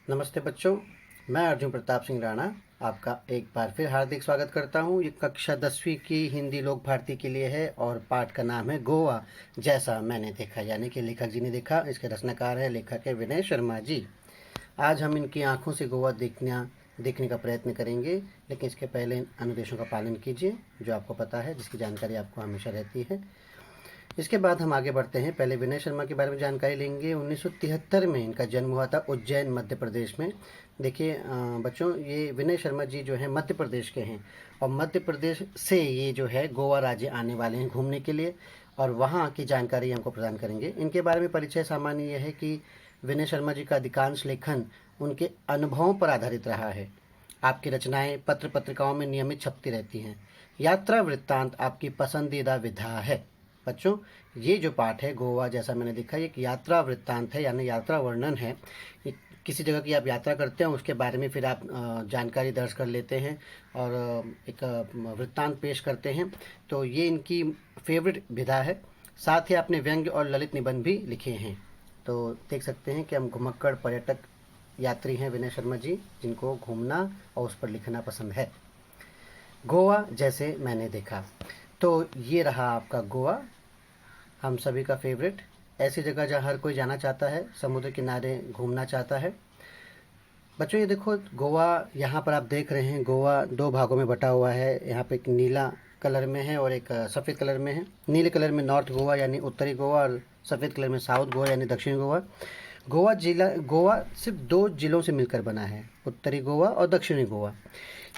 नमस्ते बच्चों, मैं अर्जुन प्रताप सिंह राणा आपका एक बार फिर हार्दिक स्वागत करता हूँ। ये कक्षा 10वीं की हिंदी लोक भारती के लिए है और पाठ का नाम है गोवा जैसा मैंने देखा, यानी कि लेखक जी ने देखा। इसके रचनाकार है लेखक है विनय शर्मा जी। आज हम इनकी आंखों से गोवा देखने का प्रयत्न करेंगे, लेकिन इसके पहले इन अनुदेशों का पालन कीजिए जो आपको पता है, जिसकी जानकारी आपको हमेशा रहती है। इसके बाद हम आगे बढ़ते हैं। पहले विनय शर्मा के बारे में जानकारी लेंगे। 1973 में इनका जन्म हुआ था उज्जैन मध्य प्रदेश में। देखिए बच्चों, ये विनय शर्मा जी जो हैं मध्य प्रदेश के हैं और मध्य प्रदेश से ये जो है गोवा राज्य आने वाले हैं घूमने के लिए और वहाँ की जानकारी हमको प्रदान करेंगे। इनके बारे में परिचय सामान्य यह है कि विनय शर्मा जी का अधिकांश लेखन उनके अनुभवों पर आधारित रहा है। आपकी रचनाएं पत्र पत्रिकाओं में नियमित छपती रहती हैं। यात्रा वृत्तांत आपकी पसंदीदा विधा है। बच्चों, ये जो पाठ है गोवा जैसा मैंने देखा, ये एक यात्रा वृत्तांत है, यानी यात्रा वर्णन है। किसी जगह की आप यात्रा करते हैं उसके बारे में फिर आप जानकारी दर्ज कर लेते हैं और एक वृत्तांत पेश करते हैं। तो ये इनकी फेवरेट विधा है। साथ ही आपने व्यंग्य और ललित निबंध भी लिखे हैं। तो देख सकते हैं कि हम घुमक्कड़ पर्यटक यात्री हैं विनय शर्मा जी, जिनको घूमना और उस पर लिखना पसंद है। गोवा जैसे मैंने देखा, तो ये रहा आपका गोवा, हम सभी का फेवरेट। ऐसी जगह जहाँ हर कोई जाना चाहता है, समुद्र किनारे घूमना चाहता है। बच्चों ये देखो गोवा, यहाँ पर आप देख रहे हैं गोवा दो भागों में बटा हुआ है। यहाँ पे एक नीला कलर में है और एक सफ़ेद कलर में है। नीले कलर में नॉर्थ गोवा यानी उत्तरी गोवा और सफ़ेद कलर में साउथ गोवा यानी दक्षिणी गोवा। गोवा सिर्फ दो जिलों से मिलकर बना है, उत्तरी गोवा और दक्षिणी गोवा।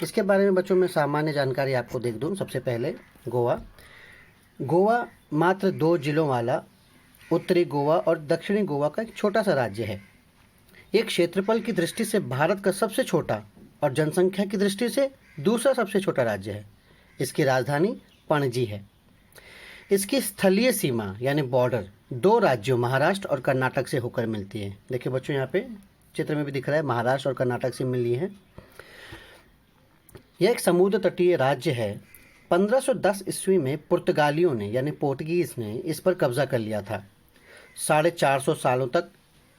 इसके बारे में बच्चों मैं सामान्य जानकारी आपको दे दूं। सबसे पहले गोवा मात्र दो जिलों वाला उत्तरी गोवा और दक्षिणी गोवा का एक छोटा सा राज्य है। एक क्षेत्रफल की दृष्टि से भारत का सबसे छोटा और जनसंख्या की दृष्टि से दूसरा सबसे छोटा राज्य है। इसकी राजधानी पणजी है। इसकी स्थलीय सीमा यानी बॉर्डर दो राज्यों महाराष्ट्र और कर्नाटक से होकर मिलती है। देखिए बच्चों, यहाँ पे चित्र में भी दिख रहा है महाराष्ट्र और कर्नाटक से मिली है। यह एक समुद्र तटीय राज्य है। 1510 ईस्वी में पुर्तगालियों ने यानी पोर्टुगीज ने इस पर कब्जा कर लिया था। 450 सालों तक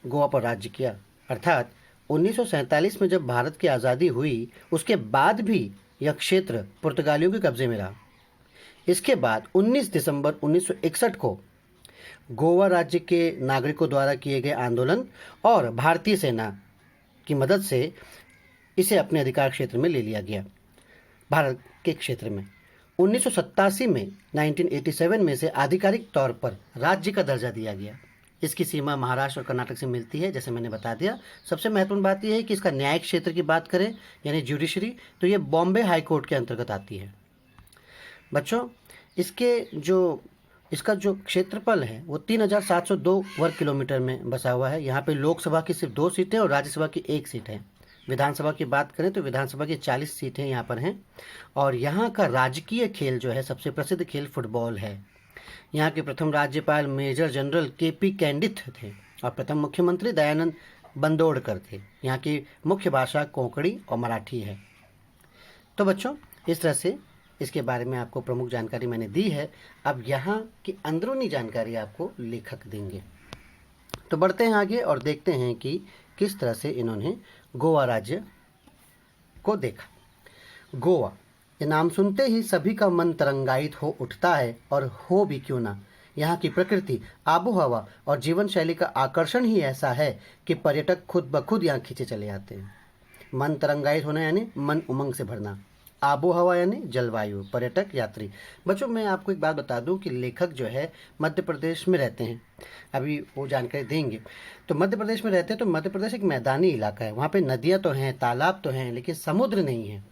गोवा पर राज्य किया, अर्थात 1947 में जब भारत की आज़ादी हुई उसके बाद भी यह क्षेत्र पुर्तगालियों के कब्जे में रहा। इसके बाद 19 दिसंबर 1961 को गोवा राज्य के नागरिकों द्वारा किए गए आंदोलन और भारतीय सेना की मदद से इसे अपने अधिकार क्षेत्र में ले लिया गया। भारत के क्षेत्र में 1987 में 1987 में से आधिकारिक तौर पर राज्य का दर्जा दिया गया। इसकी सीमा महाराष्ट्र और कर्नाटक से मिलती है, जैसे मैंने बता दिया। सबसे महत्वपूर्ण बात यह है कि इसका न्यायिक क्षेत्र की बात करें यानी ज्यूडिशरी, तो ये बॉम्बे हाई कोर्ट के अंतर्गत आती है। बच्चों, इसका जो क्षेत्रफल है वो 3702 वर्ग किलोमीटर में बसा हुआ है। यहाँ पे लोकसभा की सिर्फ 2 सीटें और राज्यसभा की 1 सीट है। विधानसभा की बात करें तो विधानसभा की 40 सीटें यहाँ पर हैं और यहाँ का राजकीय खेल जो है, सबसे प्रसिद्ध खेल फुटबॉल है। यहाँ के प्रथम राज्यपाल मेजर जनरल केपी कैंडिथ थे और प्रथम मुख्यमंत्री दयानंद बंदोड़कर थे। यहाँ की मुख्य भाषा कोंकणी और मराठी है। तो बच्चों, इस तरह से इसके बारे में आपको प्रमुख जानकारी मैंने दी है। अब यहाँ की अंदरूनी जानकारी आपको लेखक देंगे। तो बढ़ते हैं आगे और देखते हैं कि किस तरह से इन्होंने गोवा राज्य को देखा। गोवा, ये नाम सुनते ही सभी का मन तरंगायित हो उठता है, और हो भी क्यों ना। यहाँ की प्रकृति, आबोहवा और जीवन शैली का आकर्षण ही ऐसा है कि पर्यटक खुद ब खुद यहाँ खींचे चले आते हैं। मन तरंगायित होना यानी मन उमंग से भरना, आबोहवा यानी जलवायु, पर्यटक यात्री। बच्चों मैं आपको एक बात बता दूं कि लेखक जो है मध्य प्रदेश में रहते हैं, अभी वो जानकारी देंगे। तो मध्य प्रदेश में रहते हैं, तो मध्य प्रदेश एक मैदानी इलाका है। वहाँ पे नदियाँ तो हैं, तालाब तो हैं, लेकिन समुद्र नहीं है।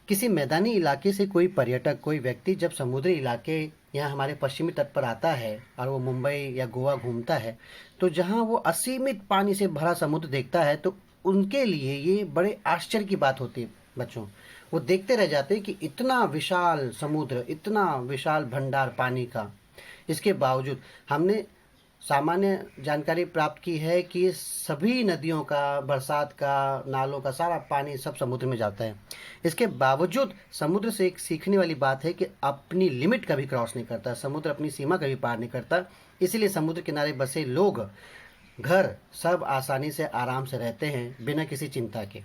किसी मैदानी इलाके से कोई पर्यटक, कोई व्यक्ति जब समुद्री इलाके यहाँ हमारे पश्चिमी तट पर आता है और वो मुंबई या गोवा घूमता है, तो जहाँ वो असीमित पानी से भरा समुद्र देखता है तो उनके लिए ये बड़े आश्चर्य की बात होती है। बच्चों, वो देखते रह जाते हैं कि इतना विशाल समुद्र, इतना विशाल भंडार पानी का। इसके बावजूद हमने सामान्य जानकारी प्राप्त की है कि सभी नदियों का, बरसात का, नालों का सारा पानी सब समुद्र में जाता है। इसके बावजूद समुद्र से एक सीखने वाली बात है कि अपनी लिमिट कभी क्रॉस नहीं करता, समुद्र अपनी सीमा कभी पार नहीं करता। इसीलिए समुद्र किनारे बसे लोग घर सब आसानी से आराम से रहते हैं बिना किसी चिंता के।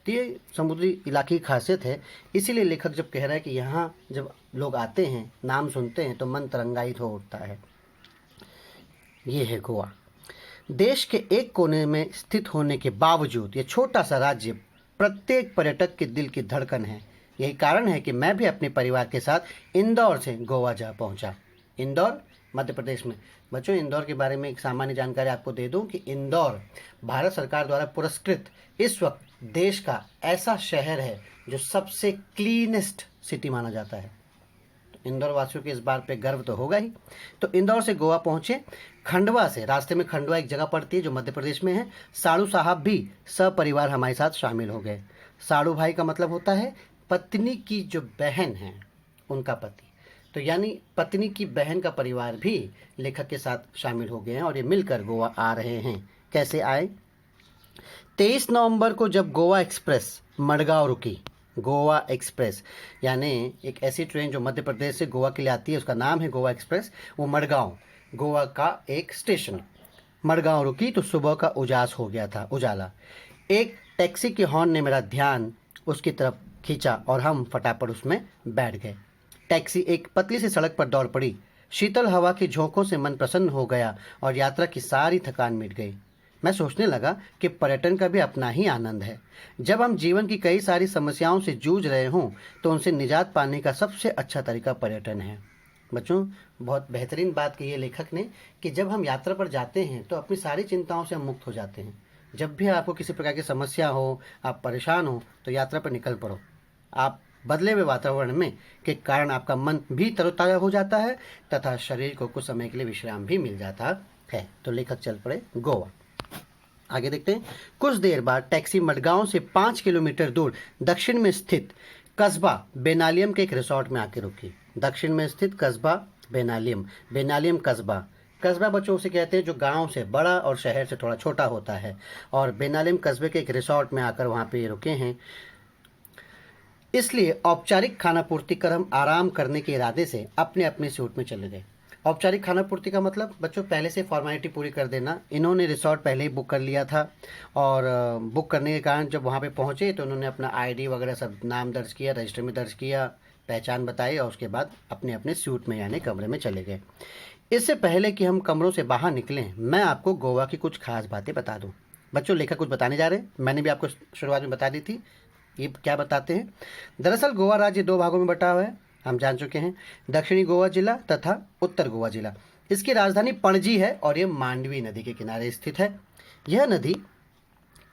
तो ये समुद्री इलाके की खासियत है। इसीलिए लेखक जब कह रहा है कि यहाँ जब लोग आते हैं, नाम सुनते हैं तो मन तरंगायित हो उठता है। ये है गोवा। देश के एक कोने में स्थित होने के बावजूद ये छोटा सा राज्य प्रत्येक पर्यटक के दिल की धड़कन है। यही कारण है कि मैं भी अपने परिवार के साथ इंदौर से गोवा जा पहुंचा। इंदौर मध्य प्रदेश में। बच्चों, इंदौर के बारे में एक सामान्य जानकारी आपको दे दूं कि इंदौर भारत सरकार द्वारा पुरस्कृत इस वक्त देश का ऐसा शहर है जो सबसे क्लीनेस्ट सिटी माना जाता है। तो इंदौर वासियों के इस बात पे गर्व तो होगा ही। तो इंदौर से गोवा पहुंचे। खंडवा से, रास्ते में खंडवा एक जगह पड़ती है जो मध्य प्रदेश में है, साड़ू साहब भी सपरिवार हमारे साथ शामिल हो गए। साड़ू भाई का मतलब होता है पत्नी की जो बहन है उनका पति। तो यानी पत्नी की बहन का परिवार भी लेखक के साथ शामिल हो गए हैं और ये मिलकर गोवा आ रहे हैं। कैसे आए? 23 नवंबर को जब गोवा एक्सप्रेस मडगांव रुकी, गोवा एक्सप्रेस यानी एक ऐसी ट्रेन जो मध्य प्रदेश से गोवा के लिए आती है, उसका नाम है गोवा एक्सप्रेस। वो मडगांव, गोवा का एक स्टेशन, मडगांव रुकी तो सुबह का उजास हो गया था, उजाला। एक टैक्सी के हॉर्न ने मेरा ध्यान उसकी तरफ खींचा और हम फटाफट उसमें बैठ गए। टैक्सी एक पतली सी सड़क पर दौड़ पड़ी। शीतल हवा के झोंकों से मन प्रसन्न हो गया और यात्रा की सारी थकान मिट गई। मैं सोचने लगा कि पर्यटन का भी अपना ही आनंद है। जब हम जीवन की कई सारी समस्याओं से जूझ रहे हों तो उनसे निजात पाने का सबसे अच्छा तरीका पर्यटन है। बच्चों, बहुत बेहतरीन बात की है लेखक ने कि जब हम यात्रा पर जाते हैं तो अपनी सारी चिंताओं से हम मुक्त हो जाते हैं। जब भी आपको किसी प्रकार की समस्या हो, आप परेशान हो, तो यात्रा पर निकल पड़ो। आप बदले हुए वातावरण में के कारण आपका मन भी तरोताज़ा हो जाता है तथा शरीर को कुछ समय के लिए विश्राम भी मिल जाता है। तो लेखक चल पड़े गोवा। आगे देखते हैं। कुछ देर बाद टैक्सी मडगांव से 5 किलोमीटर दूर दक्षिण में स्थित कस्बा बेनालियम के एक रिसोर्ट में आके रुकी। दक्षिण में स्थित कस्बा बेनालियम, बेनालियम कस्बा। कस्बा बच्चों से कहते हैं जो गांव से बड़ा और शहर से थोड़ा छोटा होता है। और बेनालियम कस्बे के एक रिसोर्ट में आकर वहाँ पे रुके हैं। इसलिए औपचारिक खाना पूर्ति कर हम आराम करने के इरादे से अपने अपने सूट में चले गए। औपचारिक खाना पूर्ति का मतलब बच्चों पहले से फॉर्मेलिटी पूरी कर देना। इन्होंने रिसोर्ट पहले ही बुक कर लिया था और बुक करने के कारण जब वहाँ पे पहुँचे तो उन्होंने अपना आईडी वगैरह सब नाम दर्ज किया, रजिस्टर में दर्ज किया, पहचान बताई और उसके बाद अपने अपने सूट में यानी कमरे में चले गए। इससे पहले कि हम कमरों से बाहर निकलें, मैं आपको गोवा की कुछ खास बातें बता दूँ। बच्चों, लेखक कुछ बताने जा रहे हैं। मैंने भी आपको शुरुआत में बता दी थी। ये क्या बताते हैं? दरअसल गोवा राज्य 2 भागों में बटा हुआ है, हम जान चुके हैं, दक्षिणी गोवा जिला तथा उत्तर गोवा जिला। इसकी राजधानी पणजी है और ये मांडवी नदी के किनारे स्थित है। यह नदी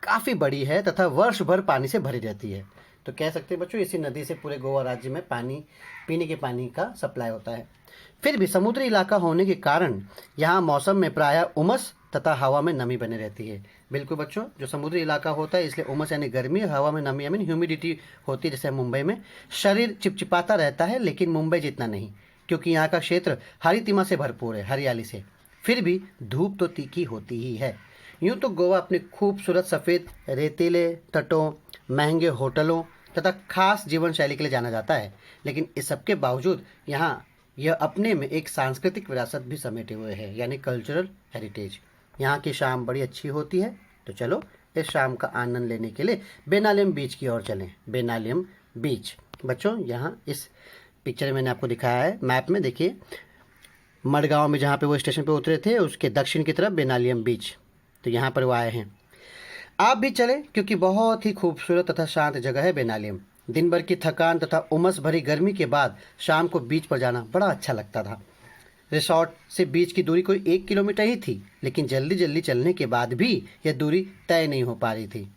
काफ़ी बड़ी है तथा वर्ष भर पानी से भरी रहती है। तो कह सकते हैं बच्चों इसी नदी से पूरे गोवा राज्य में पानी, पीने के पानी का सप्लाई होता है। फिर भी समुद्री इलाका होने के कारण यहाँ मौसम में प्रायः उमस तथा हवा में नमी बने रहती है। बिल्कुल बच्चों, जो समुद्री इलाका होता है इसलिए उमस यानी गर्मी, हवा में नमी यानी ह्यूमिडिटी होती है। जैसे मुंबई में शरीर चिपचिपाता रहता है लेकिन मुंबई जितना नहीं, क्योंकि यहाँ का क्षेत्र हरितिमा से भरपूर है, हरियाली से। फिर भी धूप तो तीखी होती ही है। यूँ तो गोवा अपने खूबसूरत सफ़ेद रेतीले तटों, महंगे होटलों तथा खास जीवन शैली के लिए जाना जाता है, लेकिन इस सब के बावजूद यहाँ यह अपने में एक सांस्कृतिक विरासत भी समेटे हुए है, यानी कल्चरल हेरिटेज। यहाँ की शाम बड़ी अच्छी होती है। तो चलो इस शाम का आनंद लेने के लिए बेनालियम बीच की ओर चलें। बेनालियम बीच बच्चों, यहाँ इस पिक्चर में मैंने आपको दिखाया है, मैप में देखिए, मडगांव में जहाँ पे वो स्टेशन पे उतरे थे उसके दक्षिण की तरफ बेनालियम बीच। तो यहाँ पर वो आए हैं। आप भी चलें क्योंकि बहुत ही खूबसूरत तथा शांत जगह है बेनालियम। दिन भर की थकान तथा उमस भरी गर्मी के बाद शाम को बीच पर जाना बड़ा अच्छा लगता था। रिसोर्ट से बीच की दूरी कोई 1 किलोमीटर ही थी, लेकिन जल्दी जल्दी चलने के बाद भी यह दूरी तय नहीं हो पा रही थी।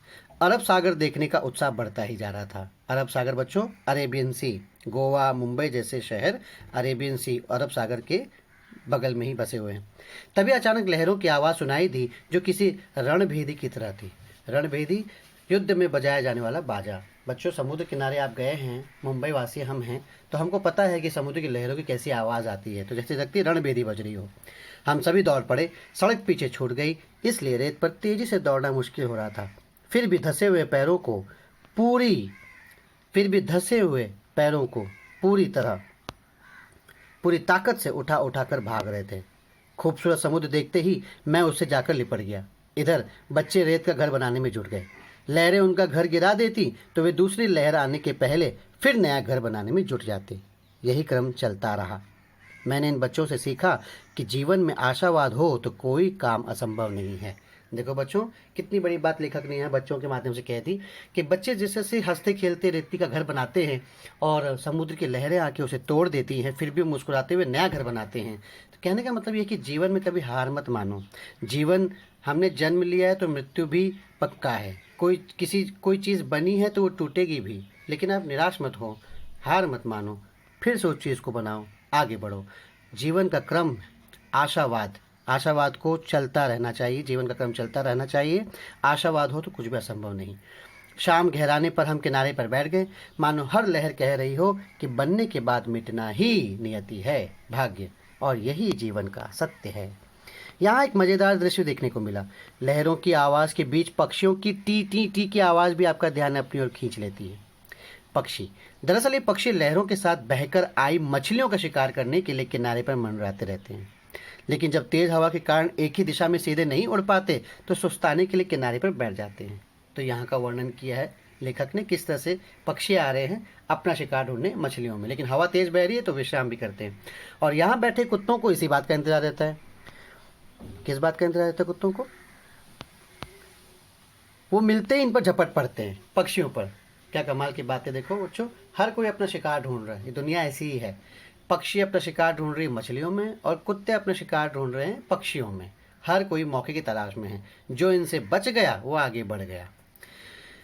अरब सागर देखने का उत्साह बढ़ता ही जा रहा था। अरब सागर बच्चों अरेबियन सी, गोवा मुंबई जैसे शहर अरेबियन सी अरब सागर के बगल में ही बसे हुए हैं। तभी अचानक लहरों की आवाज़ सुनाई दी जो किसी रणभेदी की तरह थी। रणभेदी युद्ध में बजाया जाने वाला बाजा। बच्चों, समुद्र किनारे आप गए हैं, मुंबई वासी हम हैं, तो हमको पता है कि समुद्र की लहरों की कैसी आवाज़ आती है। तो जैसे लगती रणभेदी बज रही हो। हम सभी दौड़ पड़े। सड़क पीछे छूट गई, इसलिए रेत पर तेज़ी से दौड़ना मुश्किल हो रहा था। फिर भी धंसे हुए पैरों को पूरी ताकत से उठा कर भाग रहे थे। खूबसूरत समुद्र देखते ही मैं उससे जाकर लिपट गया। इधर बच्चे रेत का घर बनाने में जुट गए। लहरें उनका घर गिरा देती तो वे दूसरी लहर आने के पहले फिर नया घर बनाने में जुट जाते। यही क्रम चलता रहा। मैंने इन बच्चों से सीखा कि जीवन में आशावाद हो तो कोई काम असंभव नहीं है। देखो बच्चों, कितनी बड़ी बात लेखक ने यहाँ बच्चों के माध्यम से कह दी कि बच्चे जैसे से हंसते खेलते रेती का घर बनाते हैं और समुद्र की लहरें आके उसे तोड़ देती हैं, फिर भी मुस्कुराते हुए नया घर बनाते हैं। तो कहने का मतलब ये कि जीवन में कभी हार मत मानो। जीवन, हमने जन्म लिया है तो मृत्यु भी पक्का है। कोई चीज़ बनी है तो वो टूटेगी भी, लेकिन आप निराश मत हो, हार मत मानो, फिर से उस चीज़ को बनाओ, आगे बढ़ो। जीवन का क्रम आशावाद को चलता रहना चाहिए। जीवन का क्रम चलता रहना चाहिए। आशावाद हो तो कुछ भी असंभव नहीं। शाम गहराने पर हम किनारे पर बैठ गए, मानो हर लहर कह रही हो कि बनने के बाद मिटना ही नियति है, भाग्य, और यही जीवन का सत्य है। यहाँ एक मज़ेदार दृश्य देखने को मिला। लहरों की आवाज़ के बीच पक्षियों की टी टी टी की आवाज़ भी आपका ध्यान अपनी ओर खींच लेती है। पक्षी, दरअसल ये पक्षी लहरों के साथ बहकर आई मछलियों का शिकार करने के लिए किनारे पर मंडराते रहते हैं, लेकिन जब तेज हवा के कारण एक ही दिशा में सीधे नहीं उड़ पाते तो सुस्ताने के लिए किनारे पर बैठ जाते हैं। तो यहाँ का वर्णन किया है लेखक ने, किस तरह से पक्षी आ रहे हैं अपना शिकार ढूंढने मछलियों में, लेकिन हवा तेज बह रही है तो विश्राम भी करते हैं। और यहाँ बैठे कुत्तों को इसी बात का इंतजार रहता है। किस बात का इंतजार रहता है कुत्तों को? वो मिलते ही इन पर झपट पड़ते हैं, पक्षियों पर। क्या कमाल की बात है। देखो बच्चों, हर कोई अपना शिकार ढूंढ रहा है, ये दुनिया ऐसी ही है। पक्षी अपना शिकार ढूंढ रही है मछलियों में और कुत्ते अपना शिकार ढूंढ रहे हैं पक्षियों में। हर कोई मौके की तलाश में है। जो इनसे बच गया वो आगे बढ़ गया,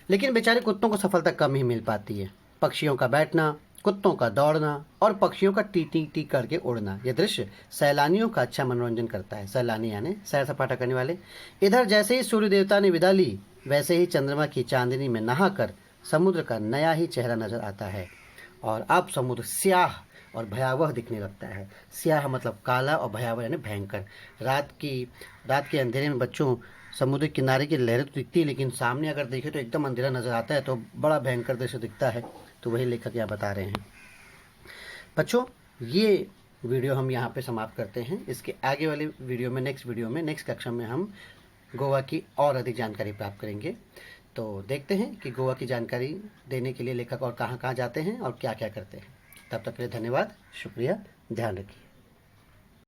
लेकिन बेचारे कुत्तों को सफलता कम ही मिल पाती है। पक्षियों का बैठना, कुत्तों का दौड़ना और पक्षियों का टी टी टी करके उड़ना, यह दृश्य सैलानियों का अच्छा मनोरंजन करता है। सैलानी यानी सैर सपाटा करने वाले। इधर जैसे ही सूर्य देवता ने विदा ली, वैसे ही चंद्रमा की चांदनी में नहाकर समुद्र का नया ही चेहरा नजर आता है। और अब समुद्र स्याह और भयावह दिखने लगता है। स्याह मतलब काला और भयावह यानी भयंकर। रात के अंधेरे में बच्चों, समुद्र किनारे की लहरें तो दिखती है, लेकिन सामने अगर देखें तो एकदम अंधेरा नजर आता है, तो बड़ा भयंकर दृश्य दिखता है। तो वही लेखक यहाँ बता रहे हैं। बच्चों, ये वीडियो हम यहाँ पे समाप्त करते हैं। इसके आगे वाले वीडियो में, नेक्स्ट कक्षा में हम गोवा की और अधिक जानकारी प्राप्त करेंगे। तो देखते हैं कि गोवा की जानकारी देने के लिए लेखक और कहाँ कहाँ जाते हैं और क्या क्या करते हैं। तब तक के लिए धन्यवाद, शुक्रिया, ध्यान रखिए।